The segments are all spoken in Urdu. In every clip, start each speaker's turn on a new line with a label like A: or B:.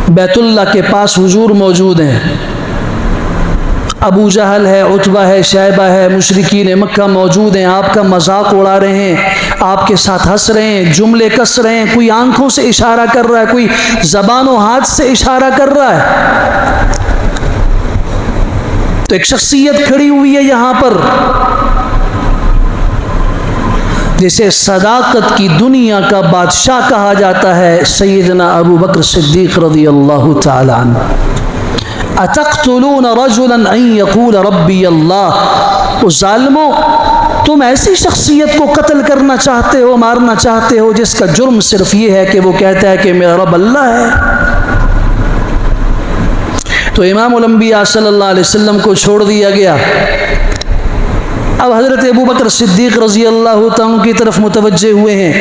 A: بیت اللہ کے پاس حضور موجود ہیں، ابو جہل ہے، عتبہ ہے، شیبہ ہے، مشرکین مکہ موجود ہیں، آپ کا مذاق اڑا رہے ہیں، آپ کے ساتھ ہنس رہے ہیں، جملے کس رہے ہیں، کوئی آنکھوں سے اشارہ کر رہا ہے، کوئی زبان و ہاتھ سے اشارہ کر رہا ہے۔ تو ایک شخصیت کھڑی ہوئی ہے یہاں پر جسے صداقت کی دنیا کا بادشاہ کہا جاتا ہے، سیدنا ابو بکر صدیق رضی اللہ تعالی عنہ۔ اتقتلون رجلا ان یقول ربی اللہ، ظالموں تم ایسی شخصیت کو قتل کرنا چاہتے ہو، مارنا چاہتے ہو جس کا جرم صرف یہ ہے کہ وہ کہتا ہے کہ میرا رب اللہ ہے۔ تو امام الانبیاء صلی اللہ علیہ وسلم کو چھوڑ دیا گیا۔ اب حضرت ابو بکر صدیق رضی اللہ تعالیٰ کی طرف متوجہ ہوئے ہیں،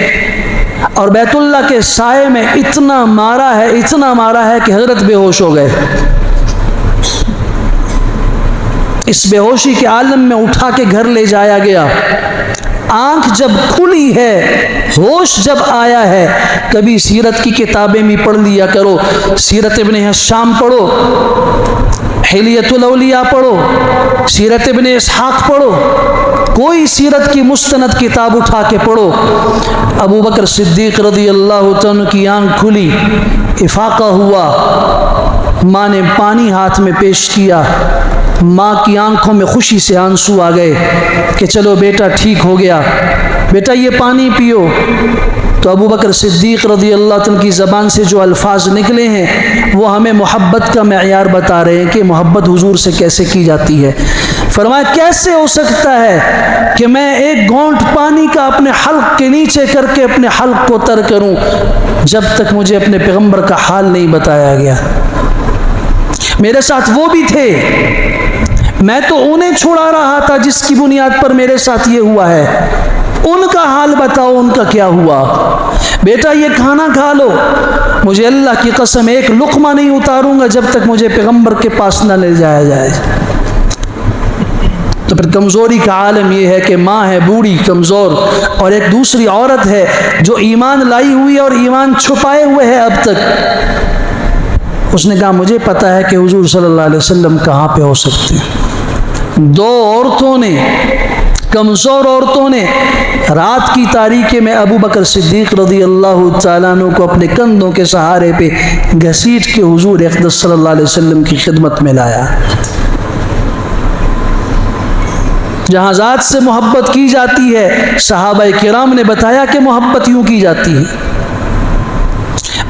A: اور بیت اللہ کے سائے میں اتنا مارا ہے کہ حضرت بے ہوش ہو گئے۔ اس بے ہوشی کے عالم میں اٹھا کے گھر لے جایا گیا۔ آنکھ جب کھلی ہے، ہوش جب آیا ہے، کبھی سیرت کی کتابیں بھی پڑھ لیا کرو، سیرت ابن ہشام پڑھو، حلیۃ الاولیاء پڑھو، سیرت ابن اسحاق پڑھو، کوئی سیرت کی مستند کتاب اٹھا کے پڑھو۔ ابو بکر صدیق رضی اللہ عنہ کی آنکھ کھلی، افاقہ ہوا، ماں نے پانی ہاتھ میں پیش کیا، ماں کی آنکھوں میں خوشی سے آنسو آ گئے کہ چلو بیٹا ٹھیک ہو گیا، بیٹا یہ پانی پیو۔ تو ابو بکر صدیق رضی اللہ عنہ کی زبان سے جو الفاظ نکلے ہیں وہ ہمیں محبت کا معیار بتا رہے ہیں کہ محبت حضور سے کیسے کی جاتی ہے۔ فرمایا کیسے ہو سکتا ہے کہ میں ایک گھونٹ پانی کا اپنے حلق کے نیچے کر کے اپنے حلق کو تر کروں جب تک مجھے اپنے پیغمبر کا حال نہیں بتایا گیا۔ میرے ساتھ وہ بھی تھے، میں تو انہیں چھڑا رہا تھا جس کی بنیاد پر میرے ساتھ یہ ہوا ہے، ان کا حال بتاؤ ان کا کیا ہوا۔ بیٹا یہ کھانا کھا لو، مجھے اللہ کی قسم ایک لقمہ نہیں اتاروں گا جب تک مجھے پیغمبر کے پاس نہ لے جایا جائے۔ تو پھر کمزوری کا عالم یہ ہے کہ ماں ہے بوڑھی کمزور، اور ایک دوسری عورت ہے جو ایمان لائی ہوئی ہے اور ایمان چھپائے ہوئے ہے اب تک۔ اس نے کہا مجھے پتا ہے کہ حضور صلی اللہ علیہ وسلم کہاں پہ ہو سکتے ہیں۔ دو عورتوں نے، کمزور عورتوں نے، رات کی تاریکی میں ابو بکر صدیق رضی اللہ تعالیٰ عنہ کو اپنے کندھوں کے سہارے پہ گھسیٹ کے حضور اقدس صلی اللہ علیہ وسلم کی خدمت میں لایا۔ جہاں ذات سے محبت کی جاتی ہے، صحابہ کرام نے بتایا کہ محبت یوں کی جاتی ہے۔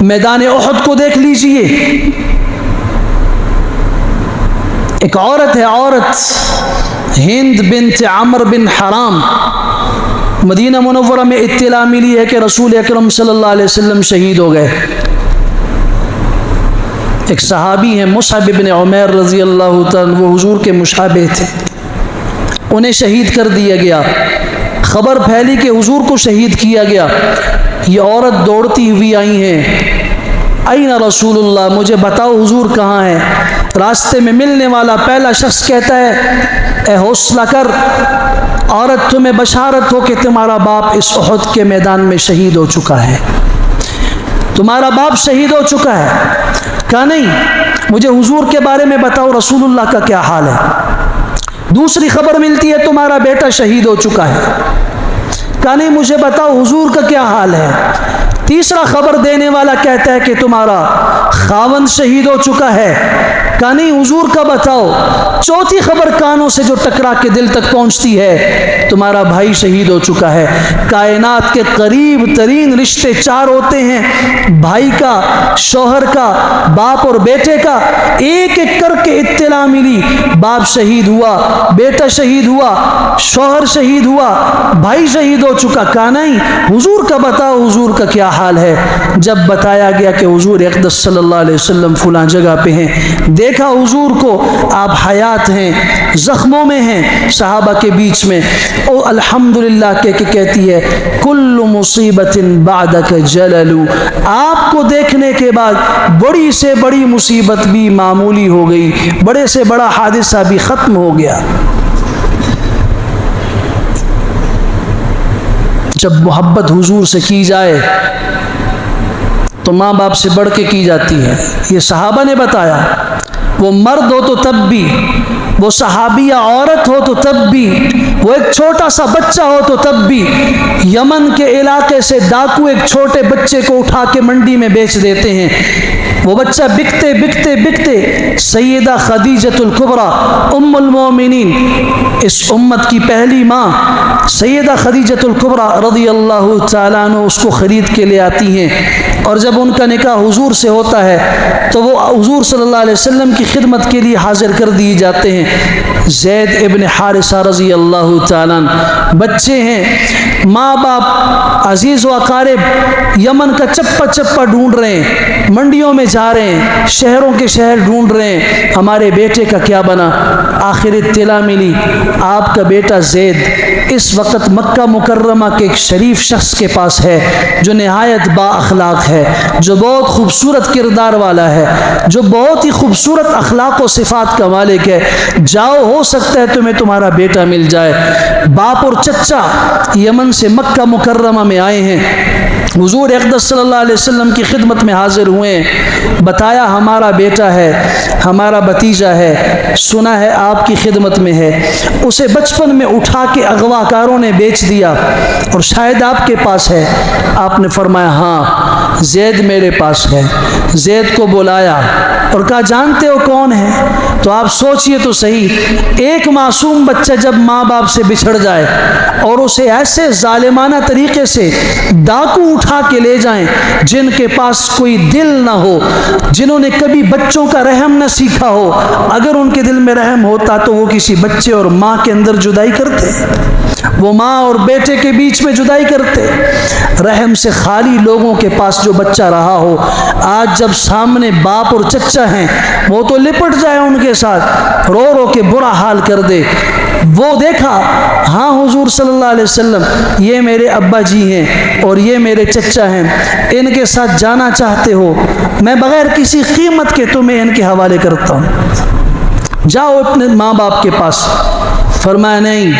A: میدان احد کو دیکھ لیجئے، ایک عورت ہے، عورت ہند بنت عمر بن حرام، مدینہ منورہ میں اطلاع ملی ہے کہ رسول اکرم صلی اللہ علیہ وسلم شہید ہو گئے۔ ایک صحابی ہیں مصعب بن عمیر رضی اللہ تعالیٰ، وہ حضور کے مشابہ تھے، انہیں شہید کر دیا گیا۔ خبر پھیلی کہ حضور کو شہید کیا گیا۔ یہ عورت دوڑتی ہوئی آئی ہیں، این رسول اللہ، مجھے بتاؤ حضور کہاں ہیں۔ راستے میں ملنے والا پہلا شخص کہتا ہے اے حوصلہ کر، عورت تمہیں بشارت ہو کہ تمہارا باپ اس احد کے میدان میں شہید ہو چکا ہے، تمہارا باپ شہید ہو چکا ہے۔ کہا نہیں، مجھے حضور کے بارے میں بتاؤ، رسول اللہ کا کیا حال ہے۔ دوسری خبر ملتی ہے تمہارا بیٹا شہید ہو چکا ہے۔ کہا نہیں، مجھے بتاؤ حضور کا کیا حال ہے۔ تیسرا خبر دینے والا کہتا ہے کہ تمہارا خاوند شہید ہو چکا ہے۔ کہا نہیں، حضور کا بتاؤ۔ چوتھی خبر کانوں سے جو ٹکرا کے دل تک پہنچتی ہے، تمہارا بھائی شہید ہو چکا ہے۔ کائنات کے قریب ترین رشتے چار ہوتے ہیں، بھائی کا، شوہر کا، باپ اور بیٹے کا۔ ایک ایک کر کے اطلاع ملی، باپ شہید ہوا، بیٹا شہید ہوا، شوہر شہید ہوا، بھائی شہید ہو چکا۔ کہا نہیں، حضور کا بتاؤ، حضور کا کیا حال ہے۔ جب بتایا گیا کہ حضور اقدس صلی اللہ علیہ وسلم فلاں جگہ پہ ہیں، دیکھا حضور کو، آپ حیات ہیں، زخموں میں ہیں، صحابہ کے بیچ میں، او الحمدللہ کہہ کے کہتی ہے کل مصیبت بعدک جلل، آپ کو دیکھنے کے بعد بڑی سے بڑی مصیبت بھی معمولی ہو گئی، بڑے سے بڑا حادثہ بھی ختم ہو گیا۔ جب محبت حضور سے کی جائے تو ماں باپ سے بڑھ کے کی جاتی ہے. یہ صحابہ نے بتایا. وہ مرد ہو تو تب بھی، وہ صحابیہ عورت ہو تو تب بھی، وہ ایک چھوٹا سا بچہ ہو تو تب بھی. یمن کے علاقے سے ڈاکو ایک چھوٹے بچے کو اٹھا کے منڈی میں بیچ دیتے ہیں. وہ بچہ بکتے بکتے بکتے سیدہ خدیجۃ الکبریٰ ام المومنین، اس امت کی پہلی ماں سیدہ خدیجۃ الکبریٰ رضی اللہ تعالیٰ عنہ اس کو خرید کے لے آتی ہیں. اور جب ان کا نکاح حضور سے ہوتا ہے تو وہ حضور صلی اللہ علیہ وسلم کی خدمت کے لیے حاضر کر دیے جاتے ہیں. زید ابن حارثہ رضی اللہ تعالیٰ عنہ بچے ہیں، ماں باپ عزیز و اقارب یمن کا چپا چپا ڈھونڈ رہے ہیں، منڈیوں میں جا رہے ہیں، شہروں کے شہر ڈھونڈ رہے ہیں ہمارے بیٹے کا کیا بنا. آخر اطلاع ملی آپ کا بیٹا زید اس وقت مکہ مکرمہ کے ایک شریف شخص کے پاس ہے جو نہایت با اخلاق ہے، جو بہت خوبصورت کردار والا ہے، جو بہت ہی خوبصورت اخلاق و صفات کا مالک ہے. جاؤ، ہو سکتا ہے تمہیں تمہارا بیٹا مل جائے. باپ اور چچا یمن سے مکہ مکرمہ میں آئے ہیں، حضور اقدس صلی اللہ علیہ وسلم کی خدمت میں حاضر ہوئے ہیں. بتایا ہمارا بیٹا ہے، ہمارا بھتیجا ہے، سنا ہے آپ کی خدمت میں ہے. اسے بچپن میں اٹھا کے اغوا کاروں نے بیچ دیا اور شاید آپ کے پاس ہے. آپ نے فرمایا ہاں زید میرے پاس ہے. زید کو بلایا اور کہا جانتے ہو کون ہے؟ تو آپ سوچئے تو صحیح، ایک معصوم بچہ جب ماں باپ سے بچھڑ جائے اور اسے ایسے ظالمانہ طریقے سے ڈاکو اٹھا کے لے جائیں جن کے پاس کوئی دل نہ ہو، جنہوں نے کبھی بچوں کا رحم نہ سیکھا ہو. اگر ان کے دل میں رحم ہوتا تو وہ کسی بچے اور ماں کے اندر جدائی کرتے، وہ ماں اور بیٹے کے بیچ میں جدائی کرتے. رحم سے خالی لوگوں کے پاس جو بچہ رہا ہو، آج جب سامنے باپ اور چچا ہیں وہ تو لپٹ جائے ان کے ساتھ، رو رو کے برا حال کر دے. وہ دیکھا ہاں حضور صلی اللہ علیہ وسلم یہ میرے ابا جی ہیں اور یہ میرے چچا ہیں، ان کے ساتھ جانا چاہتے ہو میں بغیر کسی قیمت کے تمہیں ان کے حوالے کرتا ہوں، جاؤ اپنے ماں باپ کے پاس. فرمایا نہیں،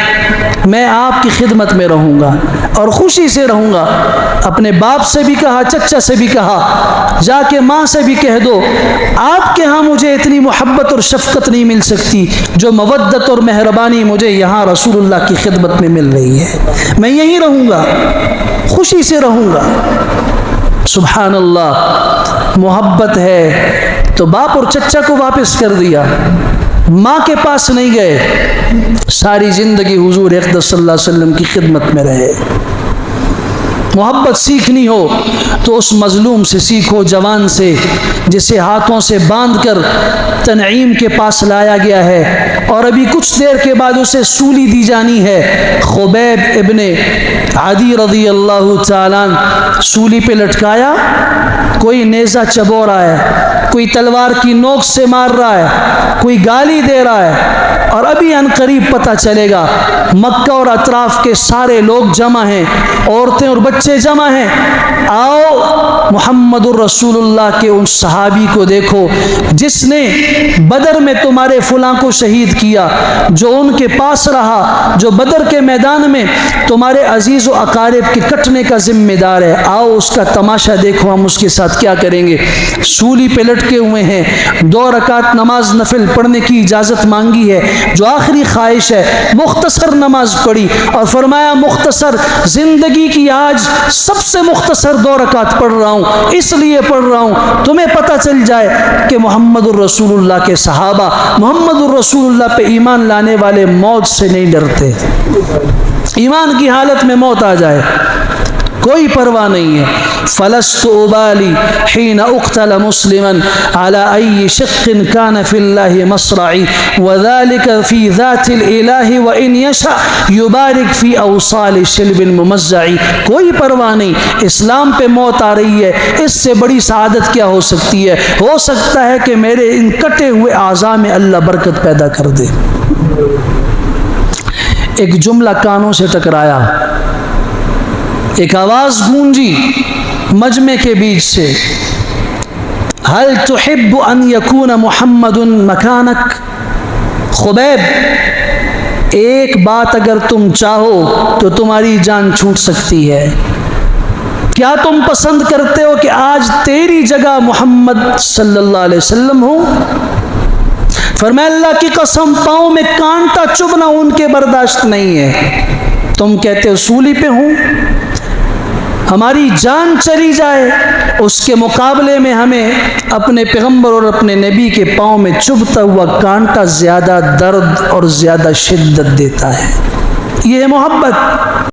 A: میں آپ کی خدمت میں رہوں گا اور خوشی سے رہوں گا. اپنے باپ سے بھی کہا، چچا سے بھی کہا، جا کے ماں سے بھی کہہ دو آپ کے ہاں مجھے اتنی محبت اور شفقت نہیں مل سکتی جو مودت اور مہربانی مجھے یہاں رسول اللہ کی خدمت میں مل رہی ہے. میں یہیں رہوں گا، خوشی سے رہوں گا. سبحان اللہ، محبت ہے تو باپ اور چچا کو واپس کر دیا، ماں کے پاس نہیں گئے. ساری زندگی حضور اقدس صلی اللہ علیہ وسلم کی خدمت میں رہے. محبت سیکھنی ہو تو اس مظلوم سے سیکھو، جوان سے جسے ہاتھوں سے باندھ کر تنعیم کے پاس لایا گیا ہے اور ابھی کچھ دیر کے بعد اسے سولی دی جانی ہے. خبیب ابن عدی رضی اللہ تعالیٰ سولی پہ لٹکایا، کوئی نیزہ چبو رہا ہے، کوئی تلوار کی نوک سے مار رہا ہے، کوئی گالی دے رہا ہے. اور ابھی ان قریب پتہ چلے گا مکہ اور اطراف کے سارے لوگ جمع ہیں، عورتیں اور بچے جمع ہیں. آؤ محمد الرسول اللہ کے ان صحابی کو دیکھو جس نے بدر میں تمہارے فلاں کو شہید کیا، جو ان کے پاس رہا، جو بدر کے میدان میں تمہارے عزیز و اقارب کے کٹنے کا ذمہ دار ہے. آؤ اس کا تماشا دیکھو ہم اس کے ساتھ کیا کریں گے. سولی پہ لٹکے ہوئے ہیں، 2 رکعت نماز نفل پڑھنے کی اجازت مانگی ہے جو آخری خواہش ہے. مختصر نماز پڑھی اور فرمایا مختصر، زندگی کی آج سب سے مختصر 2 رکعت پڑھ رہا ہوں، اس لیے پڑھ رہا ہوں تمہیں پتہ چل جائے کہ محمد الرسول اللہ کے صحابہ محمد الرسول اللہ پہ ایمان لانے والے موت سے نہیں ڈرتے. ایمان کی حالت میں موت آ جائے کوئی پرواہ نہیں ہے. فلست ابالی حين اقتل مسلما على اي شق كان في الله مصرعي وذلك في ذات الاله وان يشاء يبارك في اوصال شلب ممزع. کوئی پرواہ نہیں، اسلام پہ موت آ رہی ہے، اس سے بڑی سعادت کیا ہو سکتی ہے؟ ہو سکتا ہے کہ میرے ان کٹے ہوئے اعضاء میں اللہ برکت پیدا کر دے. ایک جملہ کانوں سے ٹکرایا، ایک آواز گونجی مجمع کے بیچ سے، هل تحب ان يكون محمد مکانک؟ خبیب، ایک بات اگر تم چاہو تو تمہاری جان چھوٹ سکتی ہے. کیا تم پسند کرتے ہو کہ آج تیری جگہ محمد صلی اللہ علیہ وسلم ہو؟ فرمایا اللہ کی قسم پاؤں میں کانٹا چبھنا ان کے برداشت نہیں ہے، تم کہتے ہو سولی پہ ہوں، ہماری جان چلی جائے اس کے مقابلے میں ہمیں اپنے پیغمبر اور اپنے نبی کے پاؤں میں چبھتا ہوا کانٹا زیادہ درد اور زیادہ شدت دیتا ہے۔ یہ ہے محبت۔